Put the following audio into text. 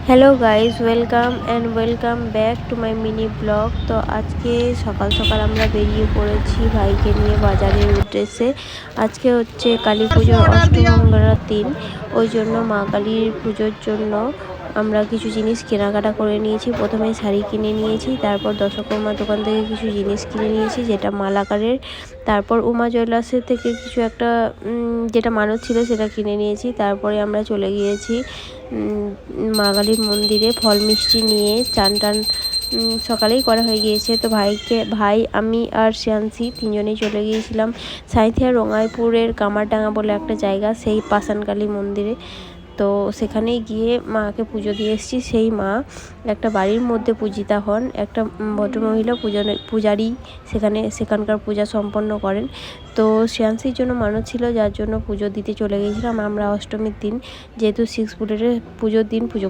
Hello guys, welcome back to my mini blog. তো আজকে সকাল সকাল আমরা বেরিয়ে পড়েছি ভাইকে নিয়ে বাজারের উদ্দেশ্যে। আজকে হচ্ছে কালী পুজোর অষ্টমঙ্গলার দিন, ওই জন্য মা কালীর পুজোর জন্য আমরা কিছু জিনিস কেনাকাটা করে নিয়েছি। প্রথমে শাড়ি কিনে নিয়েছি, তারপর দশকর্মা দোকান থেকে কিছু জিনিস কিনে নিয়েছি যেটা মালাকারের। তারপর উমা জুয়েলার্সের থেকে কিছু একটা যেটা মানত ছিল সেটা কিনে নিয়েছি। তারপরে আমরা চলে গিয়েছি মা কালীর মন্দিরে ফল মিষ্টি নিয়ে। চান টান সকালেই করা হয়ে গিয়েছে। তো ভাই আমি আর শ্রেয়াংশী তিনজনেই চলে গিয়েছিলাম সাঁইথিয়া রঙাইপুরের কামারডাঙ্গা বলে একটা জায়গা, সেই পাষাণকালী মন্দিরে। তো সেখানেই গিয়ে মাকে পুজো দিয়ে এসেছি। সেই মা একটা বাড়ির মধ্যে পূজিতা হন, একটা ভদ্রমহিলা পূজারী সেখানকার পূজা সম্পন্ন করেন। তো শ্রেয়াংশীর জন্য মানত ছিল, যার জন্য পুজো দিতে চলে গিয়েছিলাম আমরা অষ্টমীর দিন, যেহেতু 6 বুলেটের পুজোর দিন পুজো